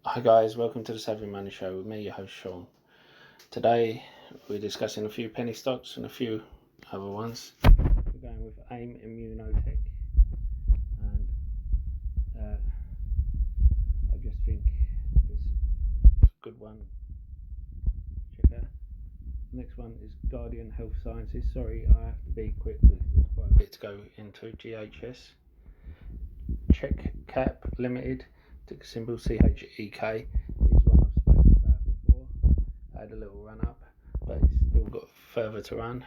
Hi guys, welcome to the Savvy Money Show with me, your host Sean. Today we're discussing a few penny stocks and a few other ones. We're going with AIM Immunotech, and I just think it's a good one. Check out. Next one is Guardian Health Sciences. Sorry, I have to be quick because there's quite a bit to go into. GHS. Check Cap Limited, ticker symbol CHEK, is one I've spoken about before. I had a little run up, but it's still got further to run.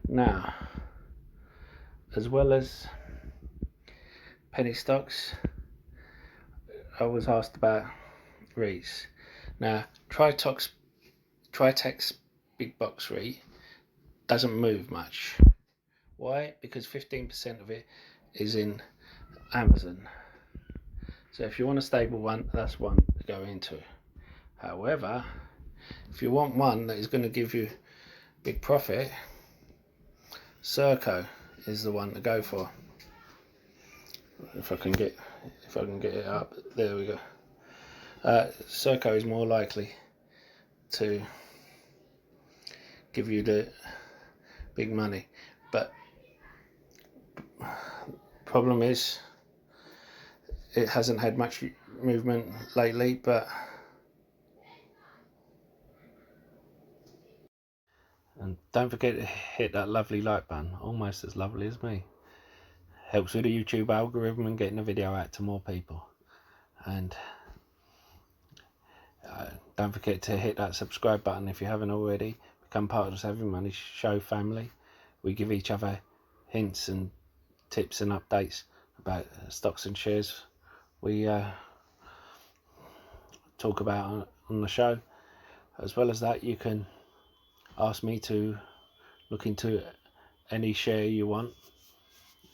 Now, as well as penny stocks, I was asked about REITs. Now, Tritec's Big Box REIT doesn't move much. Why? Because 15% of it is in Amazon. So if you want a stable one, that's one to go into. However, if you want one that is going to give you big profit, Serco is the one to go for. If I can get it up, there we go. Serco is more likely to give you the big money, but problem is it hasn't had much movement lately. But and don't forget to hit that lovely like button, almost as lovely as me. Helps with the YouTube algorithm and getting the video out to more people. And don't forget to hit that subscribe button if you haven't already. Become part of the Savvy Money Show family. We give each other hints and tips and updates about stocks and shares we talk about on the show. As well as that, you can ask me to look into any share you want,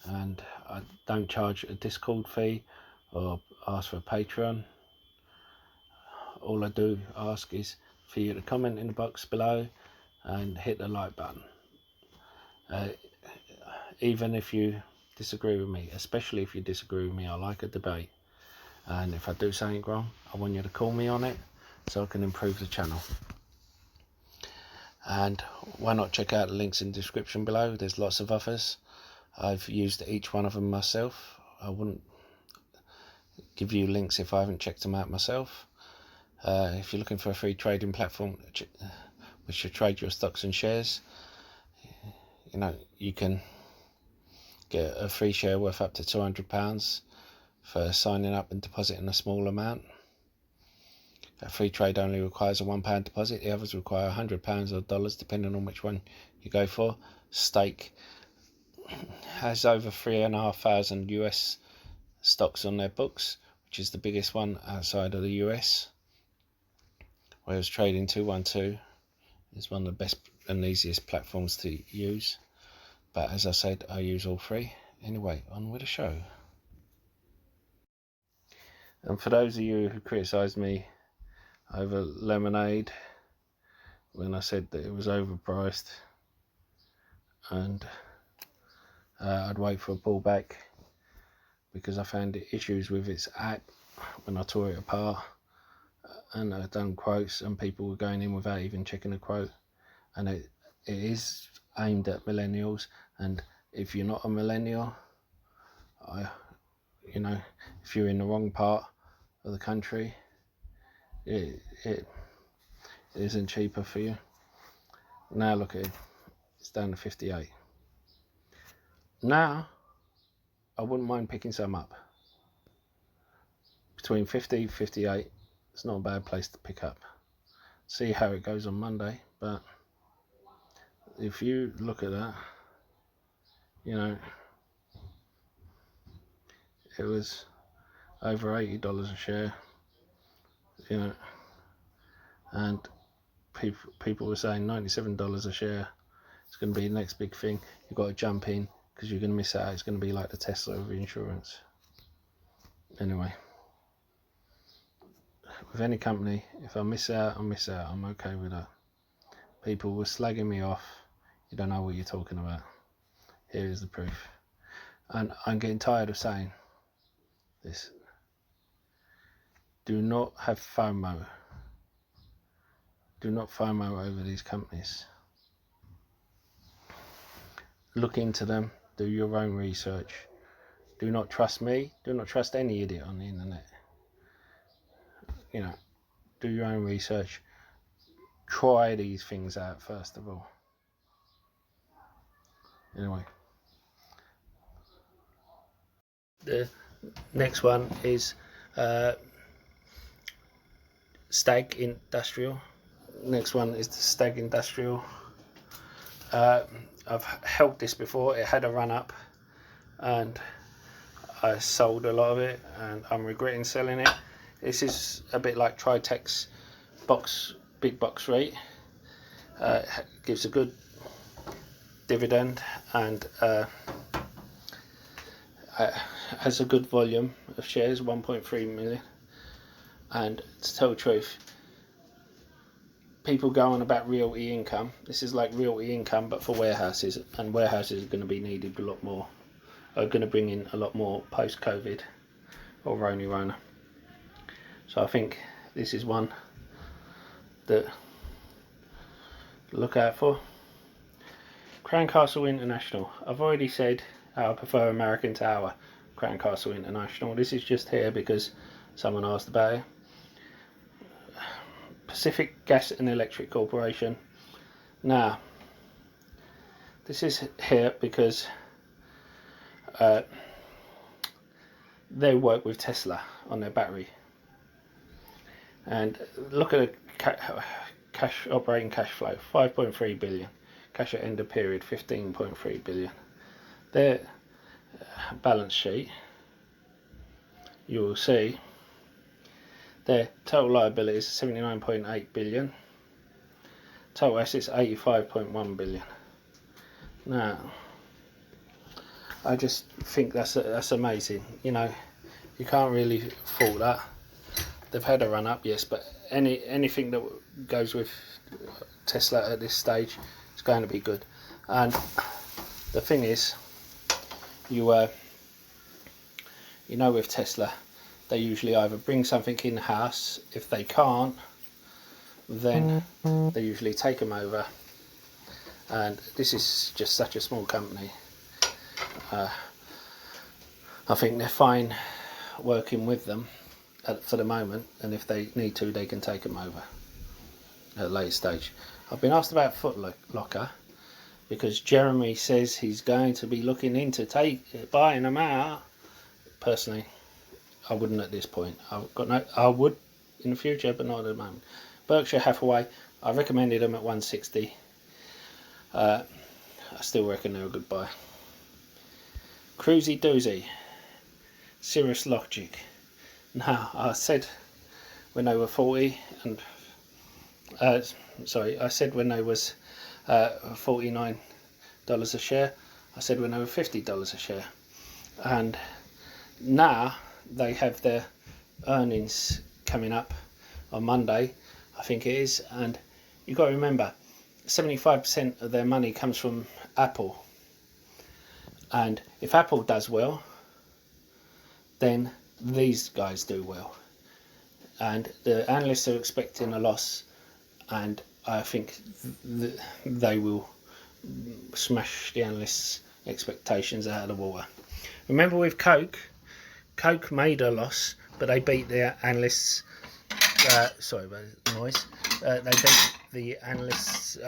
and I don't charge a Discord fee or ask for a Patreon. All I do ask is for you to comment in the box below and hit the like button. Even if you disagree with me, especially if you disagree with me, I like a debate. And if I do something wrong, I want you to call me on it so I can improve the channel. And why not check out the links in the description below? There's lots of others. I've used each one of them myself. I wouldn't give you links if I haven't checked them out myself. If you're looking for a free trading platform which should trade your stocks and shares, you can get a free share worth up to £200 for signing up and depositing a small amount. A free trade only requires a £1 deposit. The others require £100 or dollars, depending on which one you go for. Stake has over 3,500 US stocks on their books, which is the biggest one outside of the US. Whereas Trading 212 is one of the best and easiest platforms to use. But as I said, I use all three. Anyway, on with the show. And for those of you who criticised me over lemonade when I said that it was overpriced and I'd wait for a pullback because I found issues with its app when I tore it apart, and I'd done quotes and people were going in without even checking the quote, and it is aimed at millennials. And if you're not a millennial, if you're in the wrong part of the country, it isn't cheaper for you. Now look at it, it's down to 58. Now I wouldn't mind picking some up between 50 and 58. It's not a bad place to pick up. See how it goes on Monday. But if you look at that, it was over $80 a share, and people were saying $97 a share. It's going to be the next big thing. You've got to jump in because you're going to miss out. It's going to be like the Tesla of insurance. Anyway, with any company, if I miss out, I miss out. I'm okay with that. People were slagging me off. You don't know what you're talking about. Here is the proof. And I'm getting tired of saying this. Do not have FOMO. Do not FOMO over these companies. Look into them. Do your own research. Do not trust me. Do not trust any idiot on the internet. You know, do your own research. Try these things out first of all. Anyway, the next one is Stag Industrial. Next one is the Stag Industrial. I've held this before. It had a run up and I sold a lot of it and I'm regretting selling it. This is a bit like Tritec's big box rate. Gives a good dividend and has a good volume of shares, 1.3 million. And to tell the truth, people go on about realty income. This is like realty income but for warehouses, and warehouses are going to be needed a lot more, are going to bring in a lot more post-COVID or Rona. So I think this is one that look out for. Crown Castle International. I've already said I prefer American Tower, Crown Castle International. This is just here because someone asked about it. Pacific Gas and Electric Corporation. Now, this is here because they work with Tesla on their battery. And look at the operating cash flow, 5.3 billion. Cash at end of period, 15.3 billion. Their balance sheet, you will see their total liabilities 79.8 billion. Total assets 85.1 billion. Now, I just think that's amazing. You know, you can't really fault that. They've had a run up, yes, but anything that goes with Tesla at this stage is going to be good. And the thing is, you know, with Tesla, they usually either bring something in house. If they can't, then they usually take them over. And this is just such a small company. I think they're fine working with them for the moment, and if they need to, they can take them over at a later stage. I've been asked about Foot Locker because Jeremy says he's going to be looking into buying them out. Personally, I wouldn't at this point. I would in the future, but not at the moment. Berkshire Hathaway, I recommended them at 160. I still reckon they're a good buy. Cruisy Doozy, Cirrus Logic. Now, I said when they were 40 and I said when they was $49 a share. I said when they were $50 a share, and now they have their earnings coming up on Monday, I think it is, and you've got to remember 75% of their money comes from Apple, and if Apple does well, then these guys do well, and the analysts are expecting a loss, and I think they will smash the analysts' expectations out of the water. Remember with Coke made a loss, but they beat their analysts. Sorry about the noise. They beat the analysts'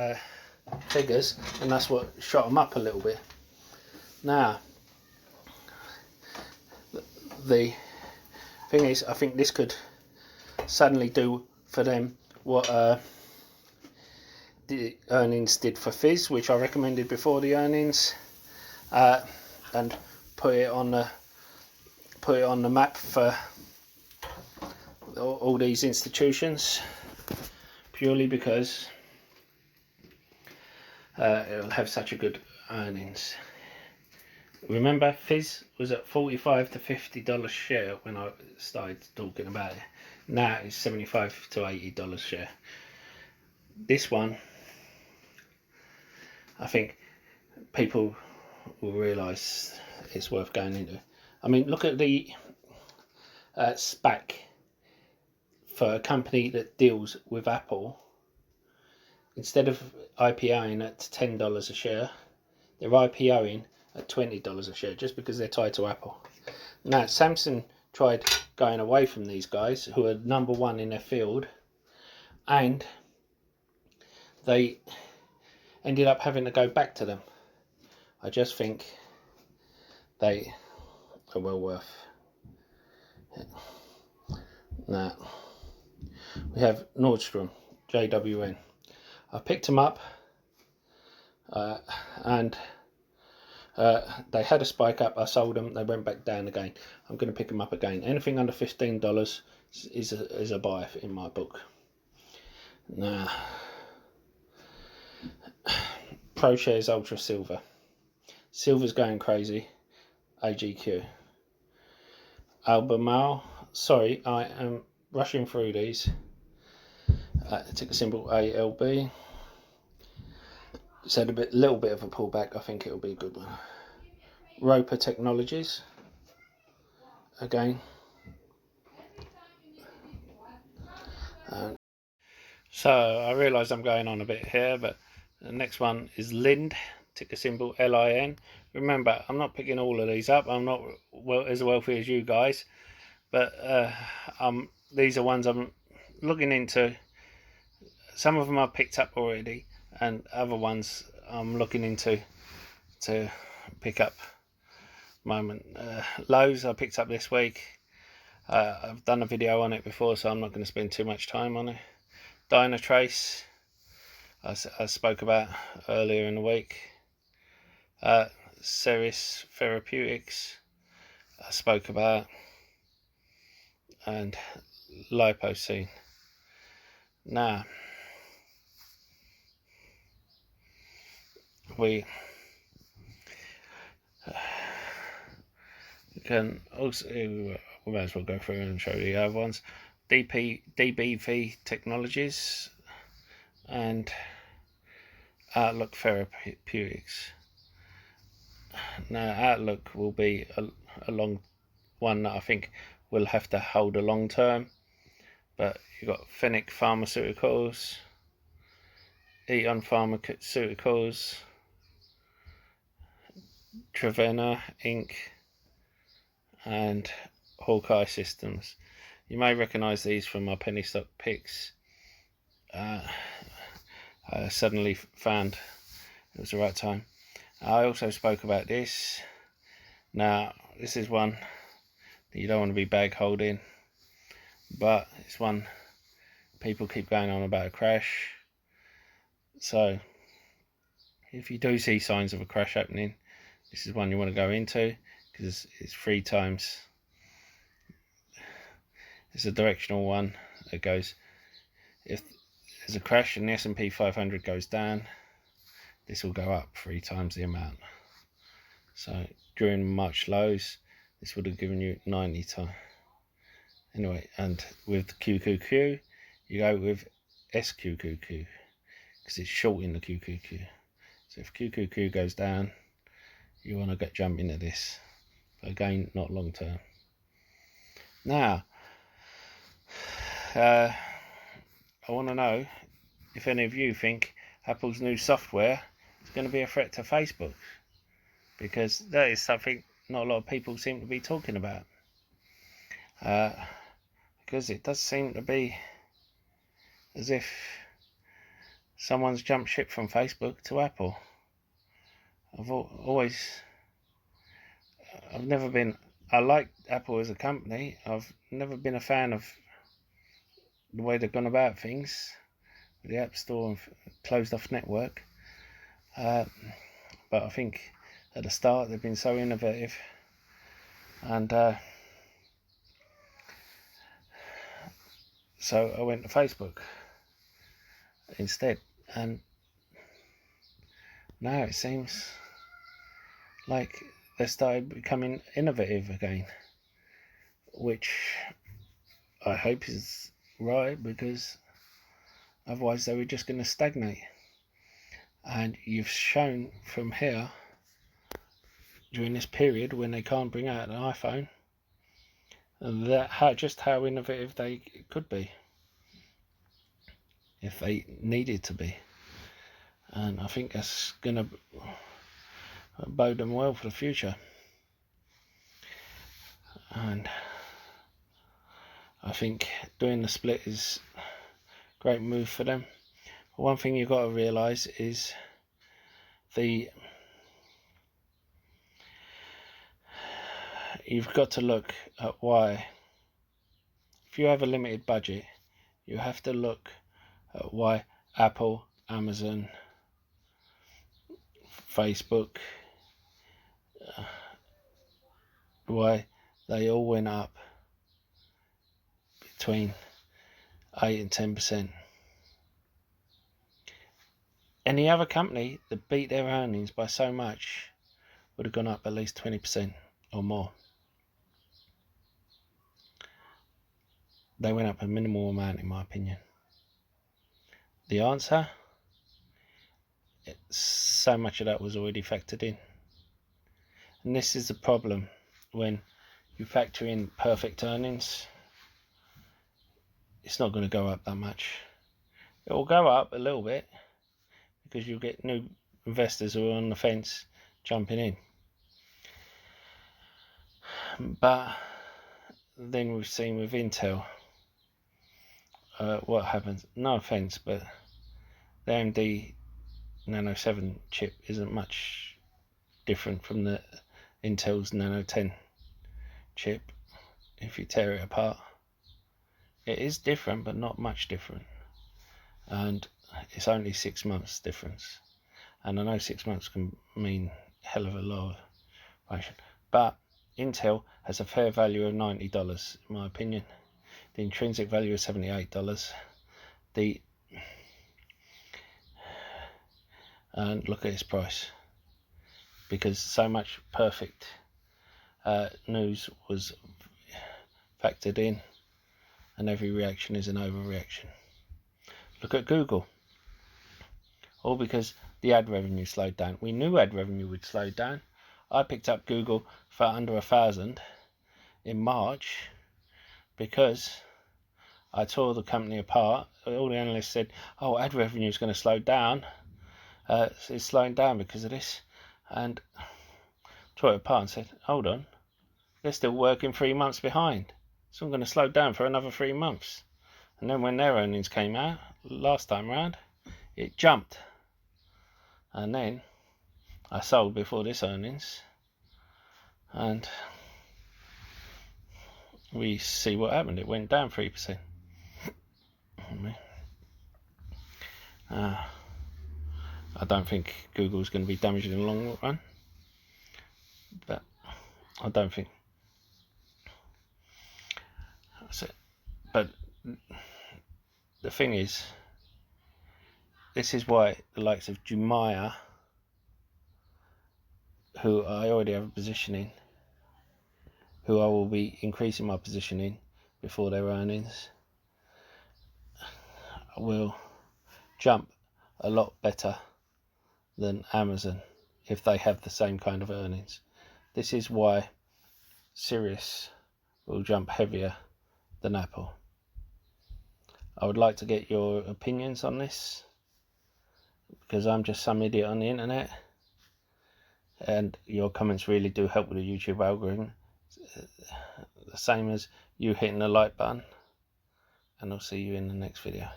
figures, and that's what shot them up a little bit. Now, the thing is, I think this could suddenly do for them what the earnings did for Fizz, which I recommended before the earnings, and put it on the map for all these institutions, purely because it'll have such a good earnings. Remember, Fizz was at $45 to $50 share when I started talking about it. Now it's $75 to $80 share. This one, I think people will realise it's worth going into. I mean, look at the Spaq for a company that deals with Apple, instead of IPOing at $10 a share, they're IPOing at $20 a share just because they're tied to Apple. Now, Samsung tried going away from these guys who are #1 in their field, and they ended up having to go back to them. I just think they are well worth it. Now, we have Nordstrom, JWN. I picked them up, and they had a spike up. I sold them. They went back down again. I'm going to pick them up again. Anything under $15 is a buy in my book. Now, ProShares Ultra Silver. Silver's going crazy. AGQ. Albemarle. Sorry, I am rushing through these. Ticker symbol ALB. It's had a little bit of a pullback. I think it'll be a good one. Roper Technologies. Again. So I realise I'm going on a bit here, but the next one is Lind, ticker symbol LIN. Remember, I'm not picking all of these up. I'm not as wealthy as you guys, but these are ones I'm looking into. Some of them I've picked up already, and other ones I'm looking into to pick up. Lowe's I picked up this week. I've done a video on it before, so I'm not going to spend too much time on it. Dynatrace, I spoke about earlier in the week. Ceres Therapeutics, I spoke about, and Lipocene. Now, we can also, we might as well go through and show the other ones. DBV Technologies and Outlook Therapeutics. Now, Outlook will be a long one that I think will have to hold a long term, but you've got Fennec Pharmaceuticals, Eton Pharmaceuticals, Trevena Inc. and Hawkeye Systems. You may recognise these from my penny stock picks. I suddenly found it was the right time. I also spoke about this. Now, this is one that you don't want to be bag holding, but it's one people keep going on about a crash. So, if you do see signs of a crash happening, this is one you want to go into, because it's 3 times. It's a directional one that goes, if there's a crash and the S&P 500 goes down, this will go up 3 times the amount. So during March lows, this would have given you 90 times. Anyway, and with QQQ, you go with SQQQ, because it's short in the QQQ. So if QQQ goes down, you want to jump into this. But again, not long term. Now, I want to know if any of you think Apple's new software is going to be a threat to Facebook, because that is something not a lot of people seem to be talking about, because it does seem to be as if someone's jumped ship from Facebook to Apple. I like Apple as a company. I've never been a fan of the way they've gone about things with the App Store and closed off network, but I think at the start they've been so innovative, and so I went to Facebook instead, and now it seems like they started becoming innovative again, which I hope is right, because otherwise they were just going to stagnate. And you've shown from here, during this period when they can't bring out an iPhone, that how innovative they could be. if they needed to be. And I think that's going to bode them well for the future. And I think doing the split is a great move for them. One thing you've got to realise is you've got to look at why, if you have a limited budget, you have to look at why Apple, Amazon, Facebook, why they all went up between 8 and 10%. Any other company that beat their earnings by so much would have gone up at least 20% or more. They went up a minimal amount, in my opinion. The answer? So much of that was already factored in. And this is the problem when you factor in perfect earnings. It's not going to go up that much. It will go up a little bit because you'll get new investors who are on the fence jumping in. But then we've seen with Intel what happens. No offense, but the AMD Nano 7 chip isn't much different from the Intel's Nano 10 chip. If you tear it apart, it is different, but not much different. And it's only 6 months difference. And I know 6 months can mean a hell of a lot of, but Intel has a fair value of $90, in my opinion. The intrinsic value is $78. And look at its price, because so much perfect news was factored in, and every reaction is an overreaction. Look at Google. All because the ad revenue slowed down. We knew ad revenue would slow down. I picked up Google for under 1,000 in March because I tore the company apart. All the analysts said, oh, ad revenue is going to slow down. It's slowing down because of this. And tore it apart and said, hold on, they're still working 3 months behind. So I'm going to slow down for another 3 months. And then when their earnings came out last time round, it jumped. And then I sold before this earnings, and we see what happened. It went down 3%. I don't think Google's going to be damaged in the long run, but I don't think that's it. But the thing is, this is why the likes of Jumia, who I already have a position in, who I will be increasing my position in before their earnings, will jump a lot better than Amazon if they have the same kind of earnings. This is why Sirius will jump heavier than Apple. I would like to get your opinions on this, because I'm just some idiot on the internet, and your comments really do help with the YouTube algorithm, the same as you hitting the like button. And I'll see you in the next video.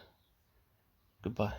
Goodbye.